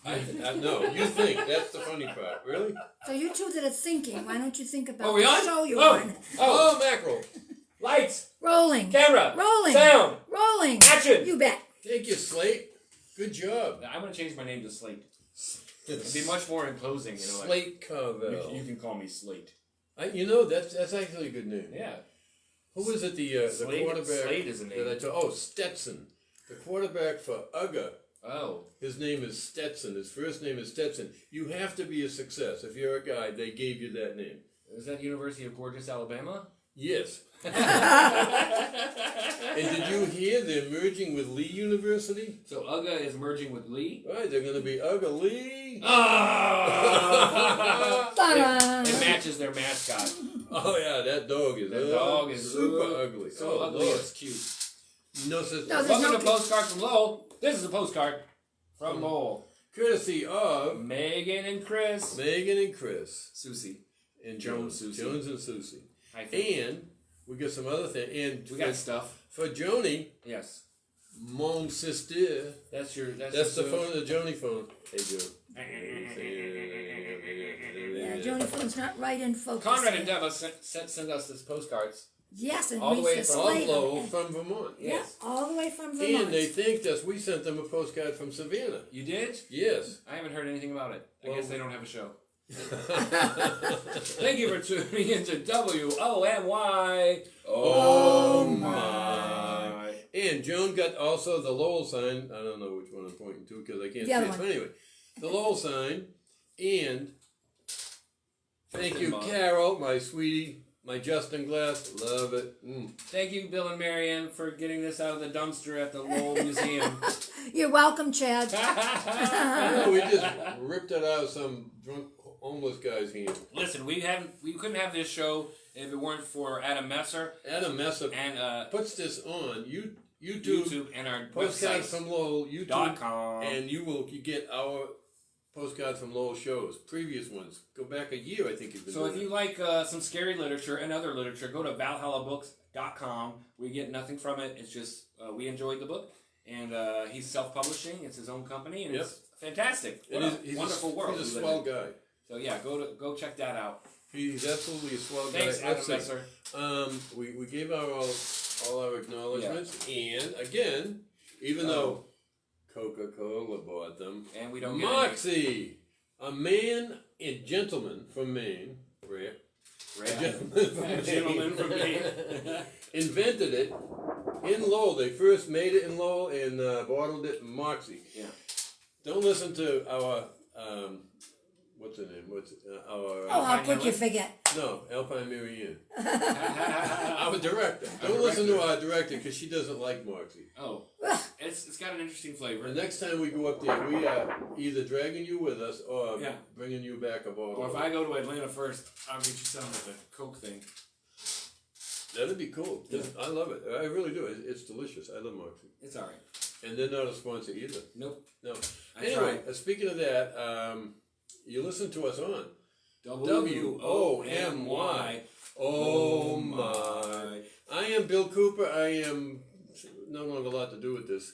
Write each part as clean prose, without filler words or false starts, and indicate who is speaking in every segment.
Speaker 1: No, you think. That's the funny part. Really?
Speaker 2: So you two that are thinking, why don't you think about
Speaker 3: we
Speaker 2: the
Speaker 3: on?
Speaker 2: show you're on?
Speaker 1: Oh, mackerel.
Speaker 3: Lights.
Speaker 2: Rolling.
Speaker 3: Camera.
Speaker 2: Rolling.
Speaker 3: Sound.
Speaker 2: Rolling.
Speaker 3: Action.
Speaker 2: You bet.
Speaker 1: Thank you, Slate. Good job.
Speaker 3: I'm going to change my name to Slate. It'd be much more imposing, you know.
Speaker 1: Slate Carvel.
Speaker 3: You can call me Slate.
Speaker 1: That's actually a good name.
Speaker 3: Yeah.
Speaker 1: Who is it? The
Speaker 3: Slate,
Speaker 1: quarterback.
Speaker 3: Slate is a name.
Speaker 1: Stetson. The quarterback for UGA.
Speaker 3: Oh.
Speaker 1: His name is Stetson. His first name is Stetson. You have to be a success. If you're a guy, they gave you that name.
Speaker 3: Is that University of Gorgeous, Alabama?
Speaker 1: Yes. And did you hear they're merging with Lee University?
Speaker 3: So UGA is merging with Lee?
Speaker 1: Right, they're going to be UGA Lee.
Speaker 3: It matches their mascot.
Speaker 1: Oh yeah, that dog is super ugly.
Speaker 3: So ugly it's cute.
Speaker 1: No such
Speaker 2: No,
Speaker 3: Welcome to Postcards from Lowell. This is a postcard from Lowell.
Speaker 1: Courtesy of
Speaker 3: Megan and Chris.
Speaker 1: Megan and Chris.
Speaker 3: Susie.
Speaker 1: And
Speaker 3: Jones and Susie.
Speaker 1: Jones and Susie.
Speaker 3: Hi,
Speaker 1: and we got some other things. And
Speaker 3: we got stuff.
Speaker 1: For Joni.
Speaker 3: Yes.
Speaker 1: Mon sister.
Speaker 3: That's
Speaker 1: the phone, the Joni phone. Hey, Joe.
Speaker 2: Yeah, Joni phone's not right in focus.
Speaker 3: Conrad and Deva sent us this postcards.
Speaker 2: Yes, and
Speaker 3: all the way
Speaker 2: from
Speaker 1: Lowell, from Vermont.
Speaker 2: Yes, all the way from Vermont.
Speaker 1: And they think that we sent them a postcard from Savannah.
Speaker 3: You did?
Speaker 1: Yes.
Speaker 3: I haven't heard anything about it. I guess they don't have a show. Thank you for tuning into WOMY.
Speaker 1: Oh my. And Joan got also the Lowell sign. I don't know which one I'm pointing to because I can't see it. But anyway, the Lowell sign. And thank you, Carol, my sweetie. My Justin glass, love it.
Speaker 3: Thank you, Bill and Marianne, for getting this out of the dumpster at the Lowell Museum.
Speaker 2: You're welcome, Chad.
Speaker 1: We just ripped it out of some drunk homeless guy's hand.
Speaker 3: Listen, we couldn't have this show if it weren't for Adam Messer.
Speaker 1: Adam Messer
Speaker 3: and
Speaker 1: puts this on YouTube
Speaker 3: and our
Speaker 1: Postcards
Speaker 3: website
Speaker 1: from Lowell
Speaker 3: YouTube.com,
Speaker 1: and you get our Postcards from Lowell shows, previous ones. Go back a year, I think you've been doing
Speaker 3: if you like some scary literature and other literature, go to valhallabooks.com. We get nothing from it. It's just we enjoyed the book, and he's self-publishing. It's his own company, and it's fantastic. He's wonderful world.
Speaker 1: He's a swell guy.
Speaker 3: So yeah, go check that out.
Speaker 1: He's absolutely a swell guy.
Speaker 3: Thanks, Adam Messer.
Speaker 1: We gave all our acknowledgments, and again, even though Coca-Cola bought them.
Speaker 3: And we don't
Speaker 1: Moxie, a man and gentleman from Maine,
Speaker 3: gentleman from Maine,
Speaker 1: invented it in Lowell. They first made it in Lowell and bottled it in Moxie.
Speaker 3: Yeah.
Speaker 1: Don't listen to our what's her name?
Speaker 2: How quick you forget.
Speaker 1: No, Alpine Marianne. Our director. Don't listen to our director because she doesn't like Moxie.
Speaker 3: Oh. It's got an interesting flavor.
Speaker 1: The next time we go up there, we are either dragging you with us or bringing you back a bottle.
Speaker 3: Or if I go to Atlanta first, I'll get you some of the Coke thing.
Speaker 1: That'd be cool. Yeah. I love it. I really do. It's delicious. I love Moxie.
Speaker 3: It's all right.
Speaker 1: And they're not a sponsor either.
Speaker 3: Nope.
Speaker 1: No. Anyway, speaking of that, you listen to us on WOMY. Oh my. I am Bill Cooper. I am no longer allowed to do with this.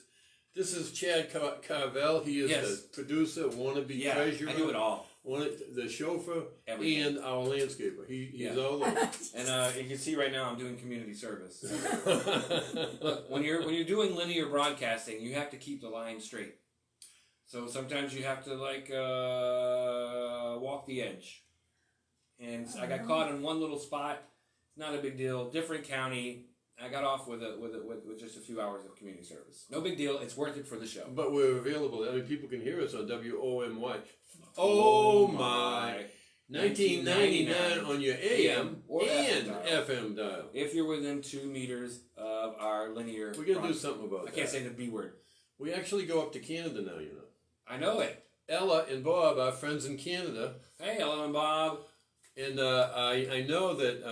Speaker 1: This is Chad Carvel. He is the producer, wannabe treasurer.
Speaker 3: I do it all.
Speaker 1: The chauffeur,
Speaker 3: everything.
Speaker 1: And our landscaper. He's all over.
Speaker 3: And you can see right now I'm doing community service. Look, when you're doing linear broadcasting, you have to keep the line straight. So sometimes you have to walk the edge. And I got caught in one little spot. Not a big deal. Different county. I got off with just a few hours of community service. No big deal. It's worth it for the show.
Speaker 1: But we're available. I mean, people can hear us on WOMY. Oh my! 1999 on your AM or and FM dial.
Speaker 3: If you're within 2 meters of our linear,
Speaker 1: we're gonna do something about that.
Speaker 3: I can't say the B word.
Speaker 1: We actually go up to Canada now. You know.
Speaker 3: I know it.
Speaker 1: Ella and Bob, our friends in Canada.
Speaker 3: Hey, Ella and Bob.
Speaker 1: And I know that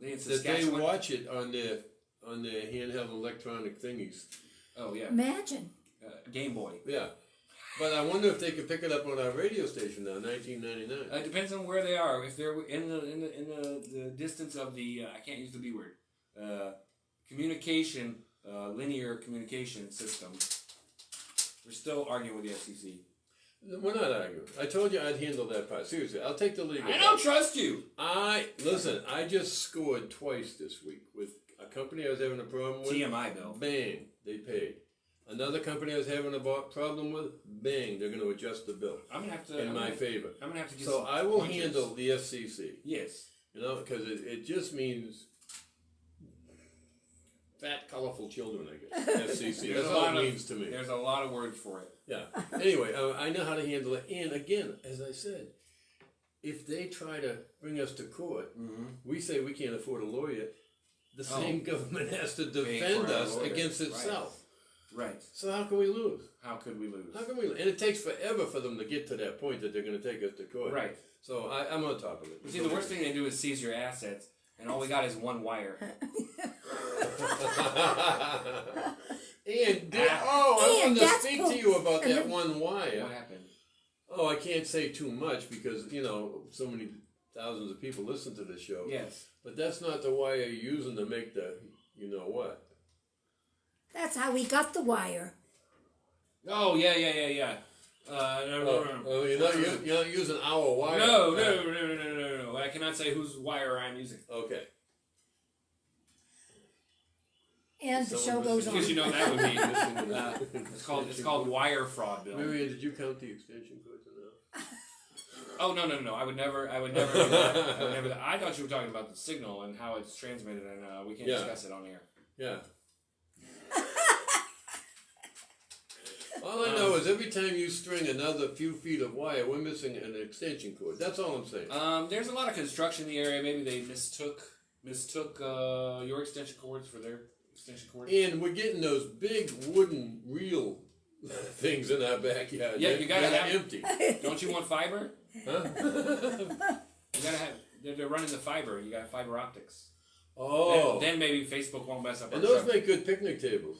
Speaker 1: they watch it on their handheld electronic thingies.
Speaker 3: Oh yeah.
Speaker 2: Imagine.
Speaker 3: Game Boy.
Speaker 1: Yeah. But I wonder if they could pick it up on our radio station now, 1999.
Speaker 3: It depends on where they are. If they're in the distance of the I can't use the B word. Linear communication system. We're still arguing with the FCC.
Speaker 1: We're not arguing. I told you I'd handle that part. Seriously, I'll take the legal.
Speaker 3: I don't trust you.
Speaker 1: Listen. I just scored twice this week with a company I was having a problem with.
Speaker 3: TMI bill.
Speaker 1: Bang, they paid. Another company I was having a problem with. Bang, they're going to adjust the bill.
Speaker 3: I'm gonna have to.
Speaker 1: In my favor.
Speaker 3: I'm gonna have to get.
Speaker 1: So
Speaker 3: some
Speaker 1: I will
Speaker 3: pointers.
Speaker 1: handle the FCC.
Speaker 3: Yes.
Speaker 1: You know, because it just means fat, colorful children. I guess FCC. That's all it means to me.
Speaker 3: There's a lot of words for it.
Speaker 1: Yeah. Anyway, I know how to handle it. And again, as I said, if they try to bring us to court, we say we can't afford a lawyer. The same government has to defend us against itself.
Speaker 3: Right.
Speaker 1: So how can we lose?
Speaker 3: How could we lose?
Speaker 1: How can we lose? And it takes forever for them to get to that point that they're going to take us to court.
Speaker 3: Right.
Speaker 1: So I'm on top of it.
Speaker 3: See, the worst thing they do is seize your assets, and all we got is one wire.
Speaker 1: I wanted to speak to you about that one wire.
Speaker 3: What happened?
Speaker 1: Oh, I can't say too much because, so many thousands of people listen to this show.
Speaker 3: Yes.
Speaker 1: But that's not the wire you're using to make the you-know-what.
Speaker 2: That's how we got the wire.
Speaker 3: Oh, yeah. No.
Speaker 1: You're not using our wire?
Speaker 3: No. I cannot say whose wire I'm using.
Speaker 1: Okay.
Speaker 2: And the show goes on.
Speaker 3: Because that would be. It's called wire fraud, Bill.
Speaker 1: Marianne, did you count the extension cords enough?
Speaker 3: Oh no! I would never do that. I thought you were talking about the signal and how it's transmitted, and we can't discuss it on air.
Speaker 1: Yeah. All I know is every time you string another few feet of wire, we're missing an extension cord. That's all I'm saying.
Speaker 3: There's a lot of construction in the area. Maybe they mistook your extension cords for their extension cords.
Speaker 1: And we're getting those big wooden reel things in our backyard.
Speaker 3: Yeah, you gotta have
Speaker 1: empty.
Speaker 3: Don't you want fiber?
Speaker 1: Huh?
Speaker 3: You gotta have. They're running the fiber. You got fiber optics.
Speaker 1: Oh.
Speaker 3: Then maybe Facebook won't mess up.
Speaker 1: And those make good picnic tables.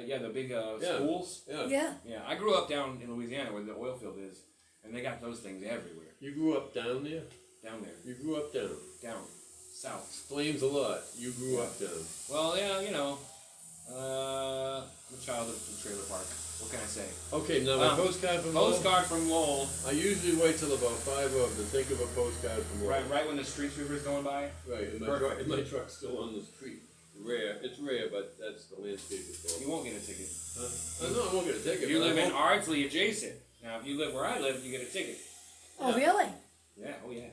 Speaker 3: Yeah, the big schools.
Speaker 2: Yeah.
Speaker 3: I grew up down in Louisiana where the oil field is, and they got those things everywhere.
Speaker 1: You grew up down there?
Speaker 3: Down there.
Speaker 1: You grew up down?
Speaker 3: Down. South.
Speaker 1: Explains a lot. You grew up down.
Speaker 3: Well, yeah, I'm a child of the trailer park. What can I say?
Speaker 1: Okay, now my postcard from Lowell.
Speaker 3: Postcard from Lowell.
Speaker 1: I usually wait till about 5 of them to think of a postcard from Lowell.
Speaker 3: Right when the street sweeper's going by?
Speaker 1: Right, and my truck's still on the street. Rare. It's rare, but that's the landscaper's fault.
Speaker 3: You won't get a ticket.
Speaker 1: No, I won't get a ticket.
Speaker 3: You live in Ardsley adjacent. Now, if you live where I live, you get a ticket.
Speaker 2: Oh, really?
Speaker 3: Yeah,
Speaker 2: You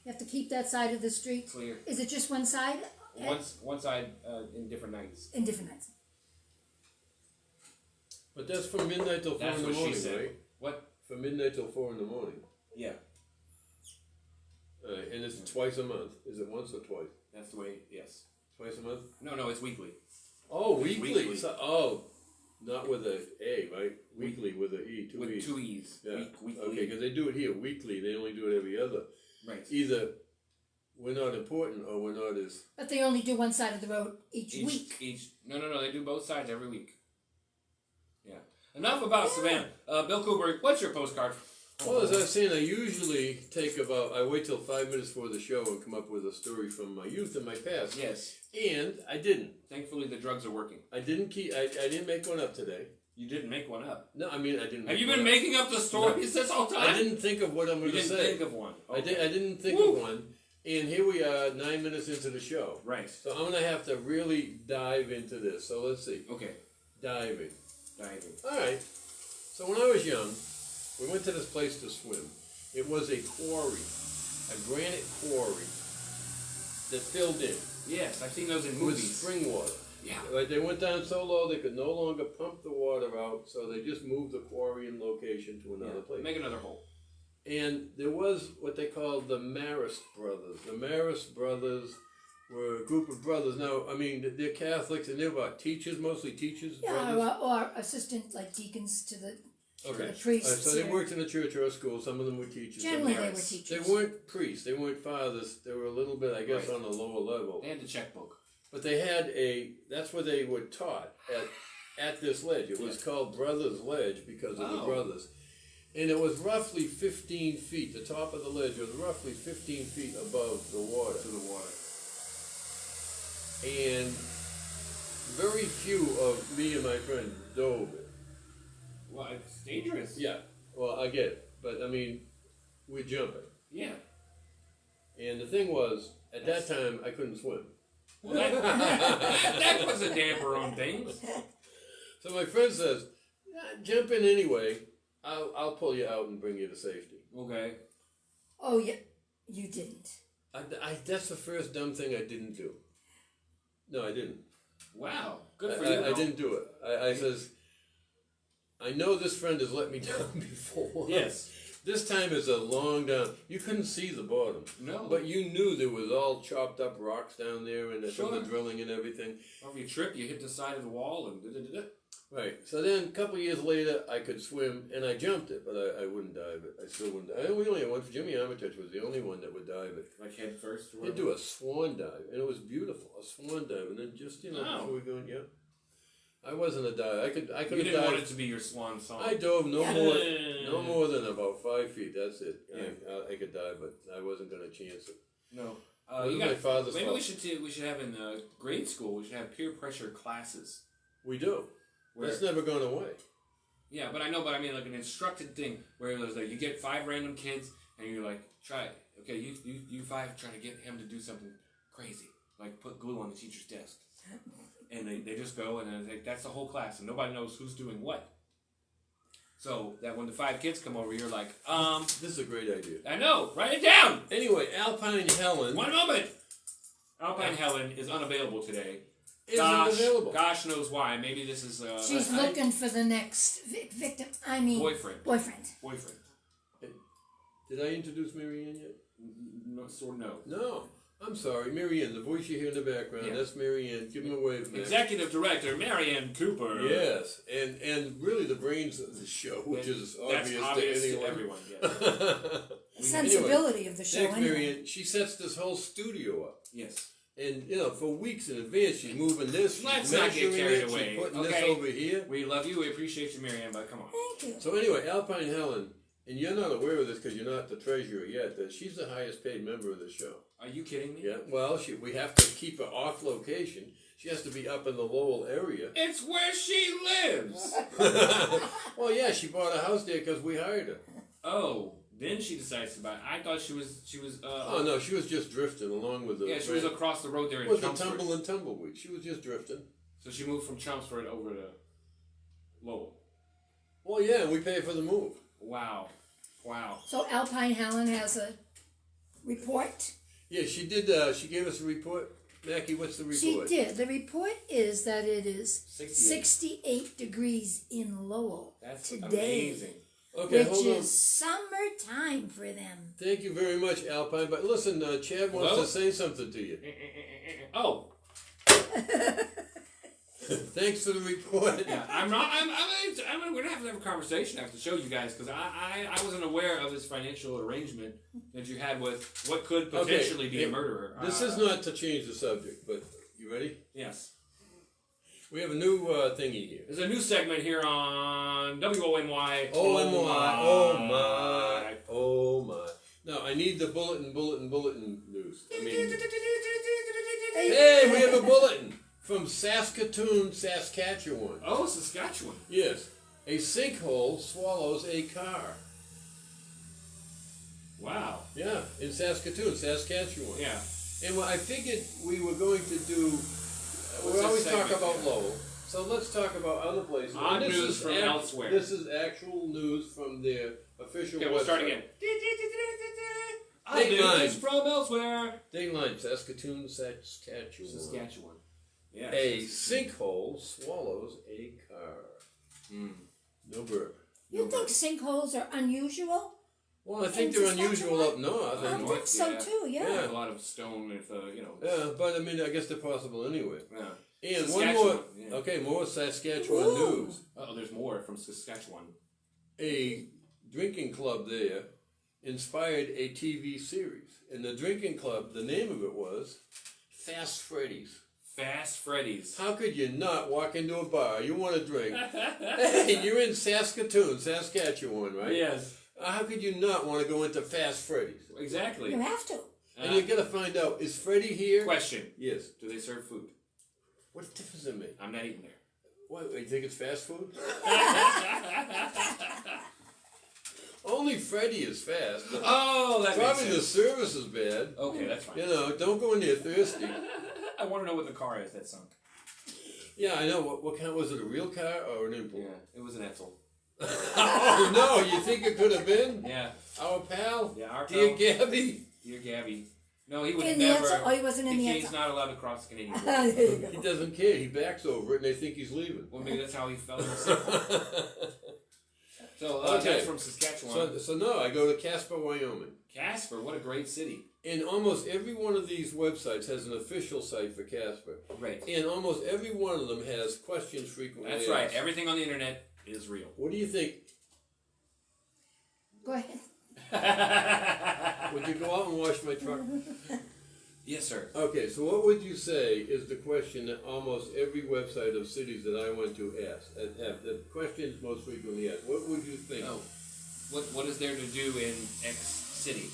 Speaker 2: have to keep that side of the street
Speaker 3: clear.
Speaker 2: Is it just one side?
Speaker 3: One side in different nights.
Speaker 2: In different nights.
Speaker 1: But that's from midnight till 4 in the
Speaker 3: That's what
Speaker 1: morning,
Speaker 3: she said.
Speaker 1: right?
Speaker 3: What?
Speaker 1: From midnight till 4 in the morning.
Speaker 3: Yeah,
Speaker 1: And it's twice a month. Is it once or twice?
Speaker 3: that's the way. Yes.
Speaker 1: Twice a month?
Speaker 3: No, it's weekly.
Speaker 1: Oh,
Speaker 3: It's
Speaker 1: weekly.
Speaker 3: weekly.
Speaker 1: So, not with a A, right? Weekly with a E, two
Speaker 3: With
Speaker 1: E's.
Speaker 3: 2 E's.
Speaker 1: Yeah.
Speaker 3: Weekly.
Speaker 1: Okay, because they do it here weekly. They only do it every other.
Speaker 3: Right.
Speaker 1: Either we're not important or we're not as...
Speaker 2: But they only do one side of the road each week.
Speaker 3: No, they do both sides every week. Yeah. Enough about Savannah. Bill Cooper, what's your postcard?
Speaker 1: Well, as I was saying, I usually I wait till 5 minutes before the show and come up with a story from my youth and my past.
Speaker 3: Yes.
Speaker 1: And I didn't.
Speaker 3: Thankfully, the drugs are working.
Speaker 1: I didn't make one up today.
Speaker 3: You didn't make one up.
Speaker 1: No, I mean, I didn't.
Speaker 3: Have you been making up the stories this whole time?
Speaker 1: I didn't think of what I'm going to say.
Speaker 3: You didn't think of one. Okay.
Speaker 1: I didn't think of one. And here we are, 9 minutes into the show.
Speaker 3: Right.
Speaker 1: So I'm going to have to really dive into this. So let's see.
Speaker 3: Okay.
Speaker 1: Diving.
Speaker 3: Diving.
Speaker 1: All right. So when I was young, we went to this place to swim. It was a quarry, a granite quarry that filled in.
Speaker 3: Yes, I've seen those in
Speaker 1: With
Speaker 3: movies.
Speaker 1: spring water.
Speaker 3: Yeah.
Speaker 1: Like they went down so low they could no longer pump the water out, so they just moved the quarry in location to another place.
Speaker 3: Make another hole.
Speaker 1: And there was what they called the Marist brothers. The Marist brothers were a group of brothers. Now, I mean, they're Catholics and they're what, teachers, mostly teachers?
Speaker 2: Yeah,
Speaker 1: brothers?
Speaker 2: or assistant, like deacons to the
Speaker 1: Okay.
Speaker 2: priests.
Speaker 1: So they worked in a church or a school. Some of them were teachers.
Speaker 2: Generally,
Speaker 1: Some
Speaker 2: they
Speaker 1: were-
Speaker 2: were teachers.
Speaker 1: They weren't priests. They weren't fathers. They were a little bit, I guess,
Speaker 3: Right.
Speaker 1: on a lower level.
Speaker 3: They had the checkbook.
Speaker 1: But they had that's where they were taught at this ledge. It was called Brothers Ledge because of the brothers. And it was roughly 15 feet. The top of the ledge was roughly 15 feet above the water.
Speaker 3: To the water.
Speaker 1: And very few of me and my friends dove it.
Speaker 3: Well, it's dangerous.
Speaker 1: Yeah. Well, I get it, but I mean, we're jumping.
Speaker 3: Yeah.
Speaker 1: And the thing was, at that time, I couldn't swim.
Speaker 3: Well, that was a damper on things.
Speaker 1: So my friend says, jump in anyway. I'll pull you out and bring you to safety.
Speaker 3: Okay.
Speaker 2: Oh, yeah. You didn't.
Speaker 1: That's the first dumb thing I didn't do. No, I didn't.
Speaker 3: Wow. Good for you.
Speaker 1: I didn't do it. I says, I know this friend has let me down before.
Speaker 3: Yes.
Speaker 1: This time is a long down. You couldn't see the bottom.
Speaker 3: No.
Speaker 1: But you knew there was all chopped up rocks down there and from the drilling and everything.
Speaker 3: Well, if you trip, you hit the side of the wall and da-da-da-da.
Speaker 1: Right. So then a couple of years later, I could swim and I jumped it, but I wouldn't dive it. I still wouldn't. I only had one. Jimmy Armitage was the only one that would dive it.
Speaker 3: Like head first?
Speaker 1: He'd do a swan dive, and it was beautiful. A swan dive, and then just before we go in, yeah. I wasn't a diver. I could have dived.
Speaker 3: You didn't want it to be your swan song.
Speaker 1: I dove no more than about 5 feet. That's it. Yeah. I could dive, but I wasn't going to chance it.
Speaker 3: No.
Speaker 1: My father's
Speaker 3: maybe
Speaker 1: fault.
Speaker 3: we should have in grade school. We should have peer pressure classes.
Speaker 1: We do. That's never gone away.
Speaker 3: Yeah, but I know. But I mean, like an instructed thing where it was like you get 5 random kids and you're like, try it. Okay, you 5 try to get him to do something crazy, like put glue on the teacher's desk. And they just go and that's the whole class and nobody knows who's doing what. So that when the 5 kids come over, you're like,
Speaker 1: This is a great idea.
Speaker 3: I know, write it down.
Speaker 1: Anyway, Alpine Helen.
Speaker 3: One moment. Alpine Helen is unavailable today.
Speaker 1: Unavailable.
Speaker 3: Gosh knows why. Maybe this is
Speaker 2: She's looking for the next victim. I mean,
Speaker 3: boyfriend.
Speaker 1: Did I introduce Marianne yet?
Speaker 3: No, sort of no.
Speaker 1: No. I'm sorry, Marianne, the voice you hear in the background, that's Marianne. Give him a wave, Max.
Speaker 3: Executive Director, Marianne Cooper.
Speaker 1: Yes, and really the brains of the show, which is obvious to
Speaker 3: everyone.
Speaker 2: The sensibility of the show.
Speaker 1: Thanks, Marianne. She sets this whole studio up.
Speaker 3: Yes.
Speaker 1: And, for weeks in advance, she's moving this,
Speaker 3: Let's not get carried away.
Speaker 1: She's putting this over here.
Speaker 3: We love you, we appreciate you, Marianne, but come on.
Speaker 2: Thank you.
Speaker 1: So anyway, Alpine Helen, and you're not aware of this because you're not the treasurer yet, that she's the highest paid member of the show.
Speaker 3: Are you kidding me?
Speaker 1: Yeah, well, we have to keep her off location. She has to be up in the Lowell area.
Speaker 3: It's where she lives.
Speaker 1: Well, yeah, she bought a house there because we hired her.
Speaker 3: Oh, then she decides to buy it. I thought she was.
Speaker 1: Oh no, she was just drifting along with the.
Speaker 3: Yeah, she was across the road there in
Speaker 1: Chelmsford.
Speaker 3: Chelmsford.
Speaker 1: It was a tumble and tumbleweed. She was just drifting.
Speaker 3: So she moved from Chelmsford over to Lowell.
Speaker 1: Well, yeah, we paid for the move.
Speaker 3: Wow.
Speaker 2: So Alpine Helen has a report.
Speaker 1: Yeah, she did. She gave us a report. Mackie, what's the report?
Speaker 2: She did. The report is that it is
Speaker 3: 68
Speaker 2: degrees in Lowell today.
Speaker 3: Amazing.
Speaker 1: Okay,
Speaker 2: which is summertime for them.
Speaker 1: Thank you very much, Alpine. But listen, Chad wants to say something to you.
Speaker 3: Oh.
Speaker 1: Thanks for the report.
Speaker 3: Yeah, we're gonna have to have a conversation. I have to show you guys because I wasn't aware of this financial arrangement that you had with what could potentially be a murderer.
Speaker 1: This is not to change the subject, but you ready?
Speaker 3: Yes.
Speaker 1: We have a new thingy here.
Speaker 3: There's a new segment here on WONY.
Speaker 1: Oh my. Now I need the bulletin news. Hey, we have a bulletin. From Saskatoon, Saskatchewan.
Speaker 3: Oh, Saskatchewan.
Speaker 1: Yes. A sinkhole swallows a car.
Speaker 3: Wow.
Speaker 1: Yeah, in Saskatoon, Saskatchewan.
Speaker 3: Yeah.
Speaker 1: And I figured we were going to do... we always talk about Lowell. So let's talk about other places.
Speaker 3: Odd news from elsewhere.
Speaker 1: This is actual news from their official website.
Speaker 3: Okay, we'll start again. Odd news from elsewhere.
Speaker 1: Dateline, Saskatoon, Saskatchewan.
Speaker 3: Yeah,
Speaker 1: a sinkhole swallows a car. No burp.
Speaker 2: You think sinkholes are unusual?
Speaker 1: Well, I think they're unusual up north.
Speaker 2: I think so too, yeah.
Speaker 3: A lot of stone with,
Speaker 1: Yeah, but I mean, I guess they're possible anyway.
Speaker 3: Yeah.
Speaker 1: And one more, more Saskatchewan news.
Speaker 3: Oh, there's more from Saskatchewan.
Speaker 1: A drinking club there inspired a TV series. And the drinking club, the name of it was Fast Freddy's.
Speaker 3: Fast Freddy's.
Speaker 1: How could you not walk into a bar? You want to drink. Hey, you're in Saskatoon, Saskatchewan, right?
Speaker 3: Yes.
Speaker 1: How could you not want to go into Fast Freddy's?
Speaker 3: Exactly.
Speaker 2: You have to.
Speaker 1: And you got to find out, is Freddy here?
Speaker 3: Question.
Speaker 1: Yes.
Speaker 3: Do they serve food?
Speaker 1: What difference does it make?
Speaker 3: I'm not eating there.
Speaker 1: What, you think it's fast food? Freddie is fast. But
Speaker 3: Oh, that
Speaker 1: probably
Speaker 3: makes
Speaker 1: the
Speaker 3: sense.
Speaker 1: service is bad.
Speaker 3: Okay, that's fine.
Speaker 1: You know, don't go in there thirsty.
Speaker 3: I want to know what the car is that sunk.
Speaker 1: Yeah, I know. What kind was it? A real car or an import?
Speaker 3: Yeah, it was an Etzel.
Speaker 1: Oh no! You think it could have been?
Speaker 3: Yeah.
Speaker 1: Our pal?
Speaker 3: Yeah, our
Speaker 1: Dear
Speaker 3: pal.
Speaker 1: Gabby?
Speaker 3: Dear Gabby. No, he would
Speaker 2: In
Speaker 3: never.
Speaker 2: the Etzel? Oh, he wasn't in the
Speaker 3: He's
Speaker 2: Etzel.
Speaker 3: not allowed to cross the Canadian border.
Speaker 2: There you
Speaker 1: He
Speaker 2: go.
Speaker 1: doesn't care. He backs over it and they think he's leaving.
Speaker 3: Well, maybe that's how he fell in the circle. So,
Speaker 1: Okay.
Speaker 3: that's from Saskatchewan.
Speaker 1: So no, I go to Casper, Wyoming.
Speaker 3: Casper, what a great city.
Speaker 1: And almost every one of these websites has an official site for Casper.
Speaker 3: Right.
Speaker 1: And almost every one of them has questions frequently
Speaker 3: That's
Speaker 1: asked.
Speaker 3: right. Everything on the internet is real.
Speaker 1: What do you think?
Speaker 2: Go ahead.
Speaker 1: Would you go out and wash my truck?
Speaker 3: Yes, sir.
Speaker 1: Okay, so what would you say is the question that almost every website of cities that I went to asked? The questions most frequently asked. What would you think?
Speaker 3: Oh, what is there to do in X city?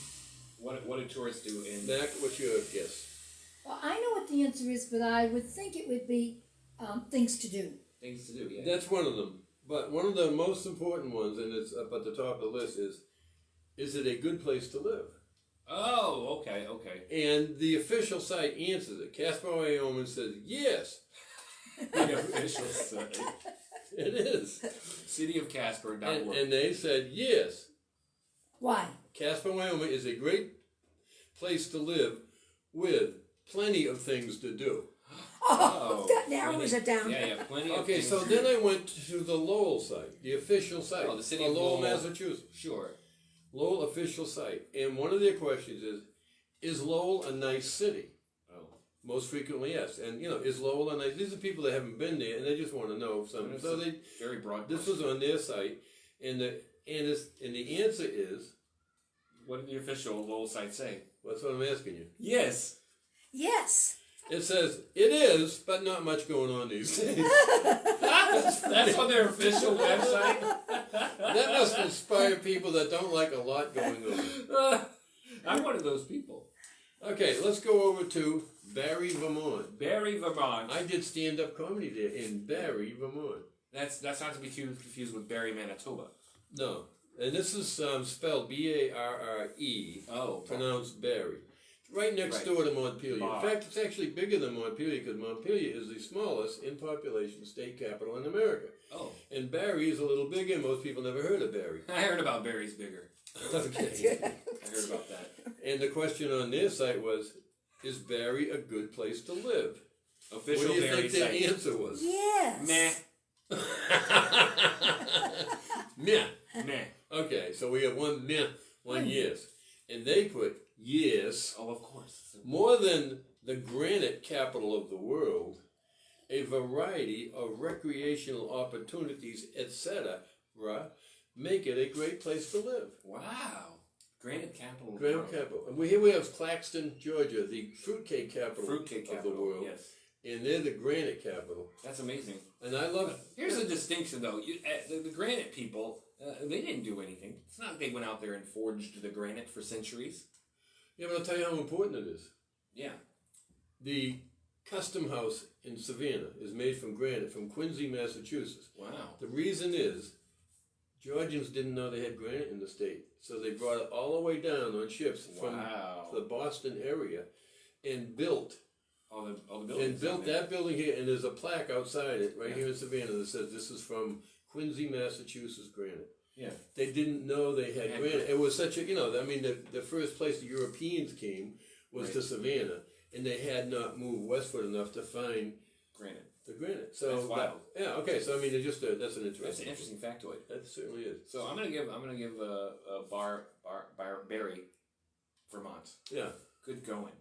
Speaker 3: What do tourists do in?
Speaker 1: Mac, what's your guess?
Speaker 2: Well, I know what the answer is, but I would think it would be things to do.
Speaker 3: Things to do. Yeah.
Speaker 1: That's one of them. But one of the most important ones, and it's up at the top of the list, is it a good place to live?
Speaker 3: Oh, okay.
Speaker 1: And the official site answers it. Casper, Wyoming says yes.
Speaker 3: The official site.
Speaker 1: It is.
Speaker 3: Cityofcasper.org.
Speaker 1: And they said yes.
Speaker 2: Why?
Speaker 1: Casper, Wyoming is a great place to live with plenty of things to do.
Speaker 2: Oh, that narrows it down.
Speaker 3: Yeah, plenty of
Speaker 1: Okay,
Speaker 3: things
Speaker 1: so
Speaker 3: to
Speaker 1: then
Speaker 3: do.
Speaker 1: I went to the Lowell site, the official site.
Speaker 3: Oh, the city
Speaker 1: of
Speaker 3: of
Speaker 1: Lowell,
Speaker 3: Lowell.
Speaker 1: Massachusetts.
Speaker 3: Sure.
Speaker 1: Lowell official site. And one of their questions is Lowell a nice city?
Speaker 3: Oh.
Speaker 1: Most frequently, yes. And, you know, is Lowell a nice... These are people that haven't been there, and they just want to know something. So they...
Speaker 3: Very broad.
Speaker 1: This was on their site, and the answer is...
Speaker 3: What did the official Lowell site say?
Speaker 1: That's what I'm asking you.
Speaker 3: Yes.
Speaker 2: Yes.
Speaker 1: It says, it is, but not much going on these days.
Speaker 3: That's on their official website.
Speaker 1: That must inspire people that don't like a lot going on.
Speaker 3: I'm one of those people.
Speaker 1: Okay, let's go over to Barrie, Vermont.
Speaker 3: Barrie, Vermont.
Speaker 1: I did stand-up comedy there in Barrie, Vermont.
Speaker 3: That's not to be confused with Barrie, Manitoba.
Speaker 1: No, and this is spelled B-A-R-R-E,
Speaker 3: Oh.
Speaker 1: pronounced Barrie. Right next door to Montpelier. In fact, it's actually bigger than Montpelier because Montpelier is the smallest in population state capital in America.
Speaker 3: Oh.
Speaker 1: And Barrie is a little bigger. Most people never heard of Barrie.
Speaker 3: I heard about Barrie's bigger.
Speaker 1: Okay.
Speaker 3: I heard about that.
Speaker 1: And the question on their site was, is Barrie a good place to live?
Speaker 3: Official
Speaker 1: What do you
Speaker 3: Barrie
Speaker 1: think their
Speaker 3: site.
Speaker 1: answer was?
Speaker 2: Yes.
Speaker 3: Meh.
Speaker 1: Meh.
Speaker 3: Meh.
Speaker 1: Okay, so we have one meh, one yes. And they put yes.
Speaker 3: Oh, of course.
Speaker 1: More than the granite capital of the world, a variety of recreational opportunities, etc., make it a great place to live.
Speaker 3: Wow. Granite capital of the
Speaker 1: Granite
Speaker 3: world.
Speaker 1: capital. And here we have Claxton, Georgia, the fruitcake capital,
Speaker 3: Fruitcake
Speaker 1: of
Speaker 3: capital,
Speaker 1: the world.
Speaker 3: yes.
Speaker 1: And they're the granite capital.
Speaker 3: That's amazing.
Speaker 1: And I love it.
Speaker 3: Here's the distinction, though. The granite people, they didn't do anything. It's not like they went out there and forged the granite for centuries.
Speaker 1: Yeah, but I'll tell you how important it is.
Speaker 3: Yeah.
Speaker 1: The Custom House in Savannah is made from granite from Quincy, Massachusetts.
Speaker 3: Wow.
Speaker 1: The reason is Georgians didn't know they had granite in the state, so they brought it all the way down on ships from the Boston area and built
Speaker 3: all the buildings.
Speaker 1: And built that building here, and there's a plaque outside it right here in Savannah that says this is from Quincy, Massachusetts granite.
Speaker 3: Yeah.
Speaker 1: They didn't know they had granite. It was such a, I mean, the first place the Europeans came was to Savannah, and they had not moved westward enough to find
Speaker 3: granite.
Speaker 1: The granite. So
Speaker 3: that's wild.
Speaker 1: Okay. So I mean, that's an interesting.
Speaker 3: That's an interesting factoid.
Speaker 1: That certainly is.
Speaker 3: So I'm gonna give Barrie, Vermont.
Speaker 1: Yeah.
Speaker 3: Good going.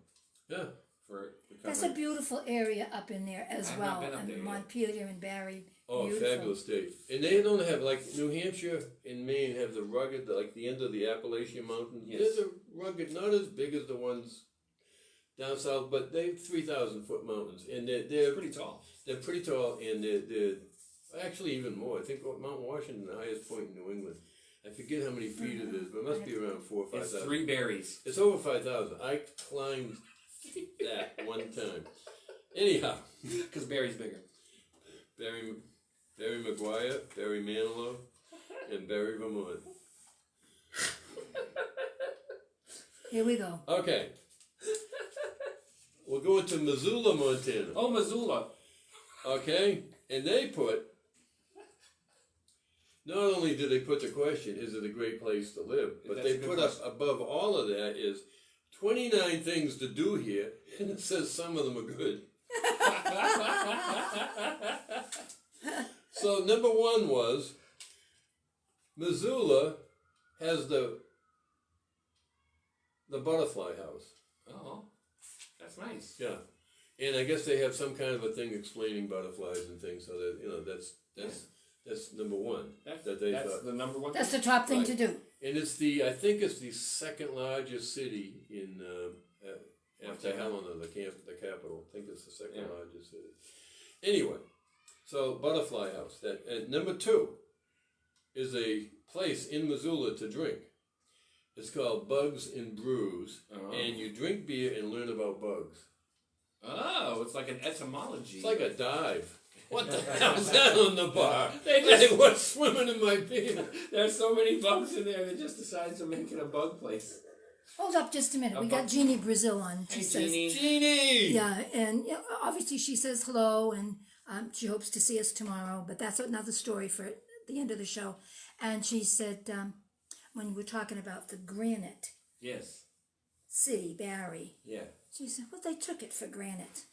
Speaker 1: Yeah.
Speaker 2: That's a beautiful area up in there as well. And Montpelier and Barrie.
Speaker 1: Oh,
Speaker 2: beautiful.
Speaker 1: fabulous state. And they don't have, like, New Hampshire and Maine have the rugged, like the end of the Appalachian Mountains.
Speaker 3: Yes.
Speaker 1: There's a rugged, not as big as the ones down south, but they're 3,000-foot mountains. And they're
Speaker 3: pretty tall.
Speaker 1: They're pretty tall, and they're actually even more. I think Mount Washington, the highest point in New England. I forget how many feet it is, but it must be around 4,000 or 5,000.
Speaker 3: It's 3 berries.
Speaker 1: It's over 5,000. I climbed that one time. Anyhow.
Speaker 3: Because Barrie's bigger.
Speaker 1: Barrie McGuire, Barrie Manilow, and Barrie Vermont.
Speaker 2: Here we go.
Speaker 1: Okay. We'll go into Missoula, Montana.
Speaker 3: Oh, Missoula.
Speaker 1: Okay? And they put, not only did they put the question, is it a great place to live, but they put up above all of that is 29 things to do here, and it says some of them are good. So number one was, Missoula has the butterfly house.
Speaker 3: Oh, that's nice.
Speaker 1: Yeah. And I guess they have some kind of a thing explaining butterflies and things, so that, that's number one. That's
Speaker 3: the number one.
Speaker 2: That's the top thing to do.
Speaker 1: And I think it's the second largest city in after Helena, the capital. I think it's the second largest city. Anyway, so butterfly house. And number two is a place in Missoula to drink. It's called Bugs and Brews, and you drink beer and learn about bugs.
Speaker 3: Oh, it's like an etymology.
Speaker 1: It's like a dive. What the hell is that on the bar? What's swimming in my beer?
Speaker 3: There's so many bugs in there, they just decided to make it a bug place.
Speaker 2: Hold up just a minute. We got Jeannie Brazil on. She says,
Speaker 1: Jeannie!
Speaker 2: Yeah, and obviously she says hello, and she hopes to see us tomorrow, but that's another story for the end of the show. And she said, when we're talking about the granite city, Barry.
Speaker 3: Yeah.
Speaker 2: She said, well, they took it for granite.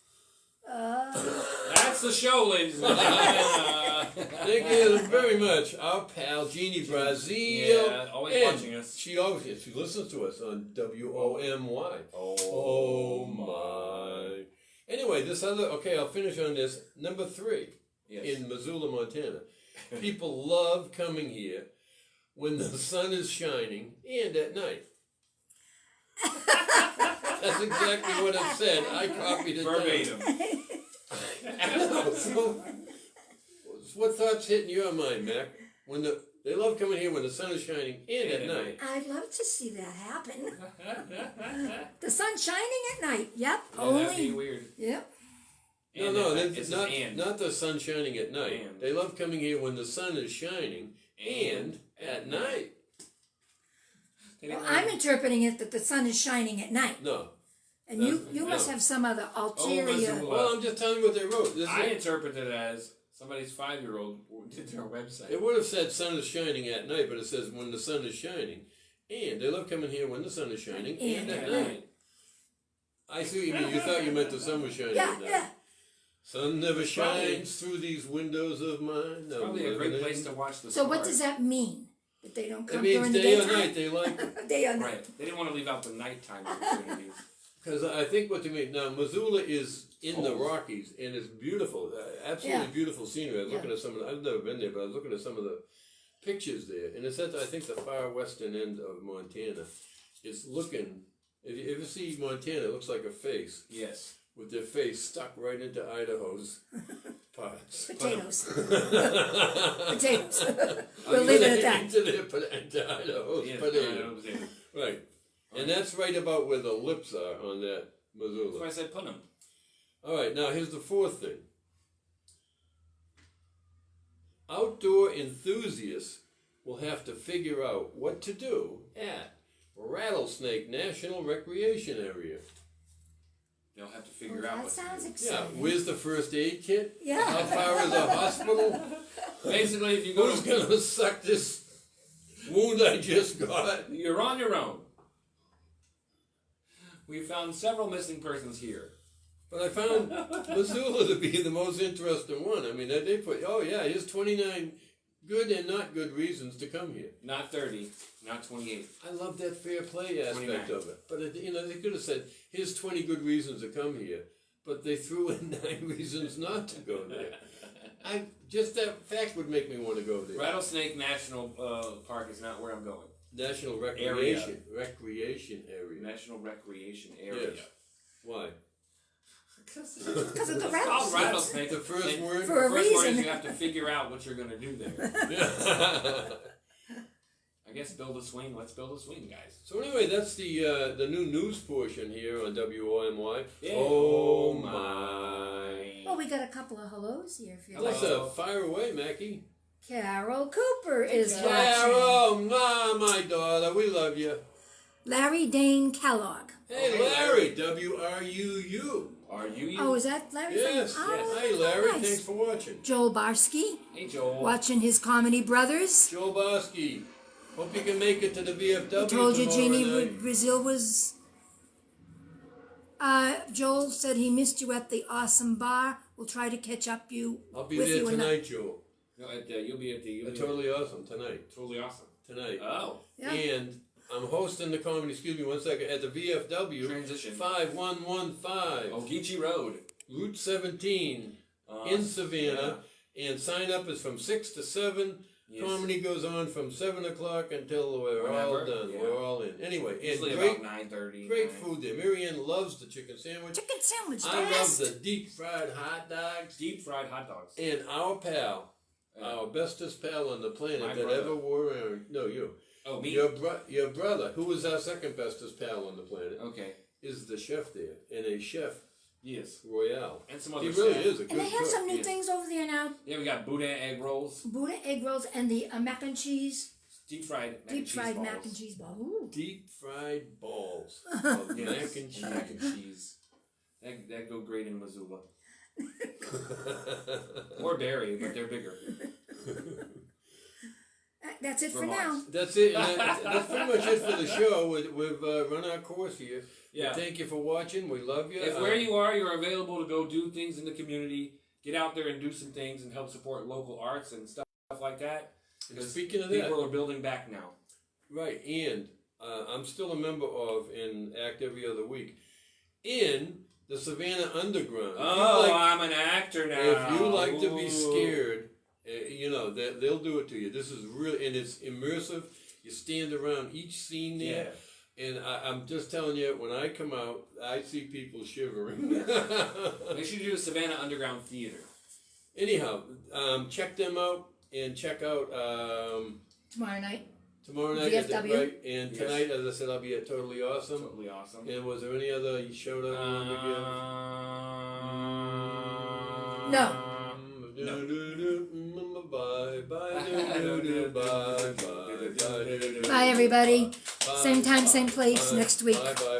Speaker 3: That's the show, ladies and gentlemen.
Speaker 1: Thank you very much. Our pal Jeannie Brazil.
Speaker 3: Yeah, always watching us.
Speaker 1: She listens to us on WOMY. Oh my. Anyway, I'll finish on this. Number 3 in Missoula, Montana. People love coming here when the sun is shining and at night. That's exactly what it said. I copied it
Speaker 3: verbatim.
Speaker 1: So, what thoughts hitting your mind, Mac? They love coming here when the sun is shining and at night.
Speaker 2: I'd love to see that happen. The sun shining at night. Yep.
Speaker 3: Yeah, that'd be weird.
Speaker 2: Yep.
Speaker 1: No, it's not the sun shining at night. And. They love coming here when the sun is shining and at night.
Speaker 2: Well, I'm interpreting it that the sun is shining at night.
Speaker 1: No.
Speaker 2: And you must have some other ulterior...
Speaker 1: Well, I'm just telling you what they wrote.
Speaker 3: I interpreted it as somebody's 5-year-old did their website.
Speaker 1: It would have said sun is shining at night, but it says when the sun is shining. And they love coming here when the sun is shining and at night. I see what you mean. You thought you meant the sun was shining at night. Yeah. Sun never shines through these windows of mine.
Speaker 3: It's probably a great place to watch the stars.
Speaker 2: So what does that mean? That they don't come during the
Speaker 1: day
Speaker 2: daytime?
Speaker 1: or night. They like it.
Speaker 2: Day or night.
Speaker 3: Right. They didn't want to leave out the nighttime opportunities.
Speaker 1: Because I think what they mean now, Missoula is in the Rockies and it's beautiful, absolutely beautiful scenery. I was looking at some of I've never been there, but I was looking at some of the pictures there, and it's at I think the far western end of Montana. It's looking. If you ever see Montana, it looks like a face.
Speaker 3: Yes.
Speaker 1: With their face stuck right into Idaho's parts.
Speaker 2: Potatoes. Potatoes. We'll leave it at that.
Speaker 1: Into Idaho's potatoes. Right. And that's right about where the lips are on that Missoula.
Speaker 3: That's why I said put them.
Speaker 1: All right, now here's the fourth thing. Outdoor enthusiasts will have to figure out what to do at Rattlesnake National Recreation Area.
Speaker 3: They'll have to figure out
Speaker 2: that
Speaker 3: what
Speaker 2: sounds
Speaker 3: to do.
Speaker 2: exciting.
Speaker 1: Yeah, where's the first aid kit?
Speaker 2: Yeah.
Speaker 1: How far is the hospital?
Speaker 3: Basically, if you go
Speaker 1: Who's going to suck this wound I just got?
Speaker 3: You're on your own. We found several missing persons here.
Speaker 1: But I found Missoula to be the most interesting one. I mean, they put, here's 29 good and not good reasons to come here.
Speaker 3: Not 30, not 28.
Speaker 1: I love that fair play aspect
Speaker 3: 29.
Speaker 1: of it. But, they could have said, here's 20 good reasons to come here. But they threw in 9 reasons not to go there. Just that fact would make me want to go there.
Speaker 3: Rattlesnake National Park is not where I'm going.
Speaker 1: National Recreation Area.
Speaker 3: National Recreation Area.
Speaker 1: Yes. Why?
Speaker 2: Because of the
Speaker 3: It's called
Speaker 2: rattlesnakes.
Speaker 3: rattlesnake.
Speaker 1: The first word?
Speaker 2: For a
Speaker 3: the first word
Speaker 2: reason.
Speaker 3: is you have to figure out what you're going to do there. I guess build a swing. Let's build a swing, guys.
Speaker 1: So anyway, that's the new news portion here on WOMY.
Speaker 3: Yeah.
Speaker 1: Oh my.
Speaker 2: Well, we got a couple of hellos here. If you're
Speaker 1: Alexa, fire away, Mackie.
Speaker 2: Carol Cooper is watching.
Speaker 1: Carol, my daughter, we love you.
Speaker 2: Larry Dane Kellogg.
Speaker 1: Hey, Larry, WRUU.
Speaker 3: Are you?
Speaker 2: Oh, is that Larry?
Speaker 1: Yes.
Speaker 2: From, oh,
Speaker 1: Hi, Larry.
Speaker 2: nice.
Speaker 1: Thanks for watching.
Speaker 2: Joel Barsky,
Speaker 3: Hey, Joel.
Speaker 2: watching his Comedy Brothers.
Speaker 1: Joe Bosky. Hope you can make it to the VFW
Speaker 2: I told you
Speaker 1: tomorrow
Speaker 2: Jeannie
Speaker 1: night.
Speaker 2: Brazil was... Joel said he missed you at the awesome bar. We'll try to catch up
Speaker 1: I'll be
Speaker 2: with
Speaker 1: there
Speaker 2: you
Speaker 1: tonight, Joe.
Speaker 3: No, you'll be at the.
Speaker 1: Totally awesome tonight.
Speaker 3: Totally awesome.
Speaker 1: Tonight.
Speaker 3: Oh.
Speaker 2: Yeah.
Speaker 1: And I'm hosting the comedy, excuse me one second, at the VFW.
Speaker 3: Transition.
Speaker 1: 5115.
Speaker 3: Ogeechee Road.
Speaker 1: Route 17 in Savannah. And sign up is from 6 to 7.
Speaker 3: Yes.
Speaker 1: Comedy goes on from 7 o'clock until we're all
Speaker 3: Whenever,
Speaker 1: done.
Speaker 3: yeah.
Speaker 1: We're all in. Anyway, and
Speaker 3: Usually
Speaker 1: great,
Speaker 3: about 9:30.
Speaker 1: great food there. Marianne loves the chicken sandwich.
Speaker 2: Chicken sandwich,
Speaker 1: I love
Speaker 2: best.
Speaker 1: the deep fried hot dogs.
Speaker 3: Deep fried hot dogs.
Speaker 1: And our pal, our bestest pal on the planet
Speaker 3: My
Speaker 1: that
Speaker 3: brother.
Speaker 1: ever wore around. No, you.
Speaker 3: Oh, me?
Speaker 1: Your brother, who is our second bestest pal on the planet,
Speaker 3: Okay.
Speaker 1: is the chef there. And a chef
Speaker 3: Yes.
Speaker 1: royale.
Speaker 3: And some other
Speaker 1: He really
Speaker 3: stuff.
Speaker 1: is a good
Speaker 2: And they have
Speaker 1: cook.
Speaker 2: some new
Speaker 3: yeah.
Speaker 2: things over there now.
Speaker 3: Yeah, we got Boudin egg rolls.
Speaker 2: Buddha egg rolls and the mac and cheese.
Speaker 3: Deep fried mac
Speaker 2: Deep
Speaker 3: and cheese
Speaker 2: fried
Speaker 3: balls.
Speaker 2: mac and cheese ball. Ooh.
Speaker 1: Deep fried balls
Speaker 3: Yes.
Speaker 1: of mac and cheese.
Speaker 3: Mac and cheese. That go great in Missoula. Or Barry, but they're bigger.
Speaker 2: That's it for
Speaker 3: Remarks.
Speaker 2: now.
Speaker 1: That's it. And that's pretty much it for the show. We've run our course here.
Speaker 3: Yeah.
Speaker 1: Thank you for watching. We love you.
Speaker 3: If where you are, you're available to go do things in the community, get out there and do some things and help support local arts and stuff like that.
Speaker 1: And
Speaker 3: Because
Speaker 1: speaking of that,
Speaker 3: people are building back now.
Speaker 1: right, and I'm still a member of and act every other week in the Savannah Underground. If you
Speaker 3: Oh,
Speaker 1: like-
Speaker 3: I'm an actor now.
Speaker 1: if you like to be
Speaker 3: Ooh.
Speaker 1: scared, they'll do it to you. This is really, and it's immersive. You stand around each scene
Speaker 3: Yeah.
Speaker 1: there. And I'm just telling you, when I come out, I see people shivering.
Speaker 3: Make sure you do the Savannah Underground Theater.
Speaker 1: Anyhow, check them out and check out
Speaker 2: Tomorrow night.
Speaker 1: tomorrow night.
Speaker 2: VFW.
Speaker 1: Right? And
Speaker 3: Yes.
Speaker 1: tonight, as I said, I'll be at Totally Awesome.
Speaker 3: Totally awesome.
Speaker 1: And was there any other shout out you wanted to give?
Speaker 2: No.
Speaker 1: Bye bye. Bye bye.
Speaker 2: Bye, everybody.
Speaker 1: Bye.
Speaker 2: Same time, same place next week.
Speaker 1: Bye bye.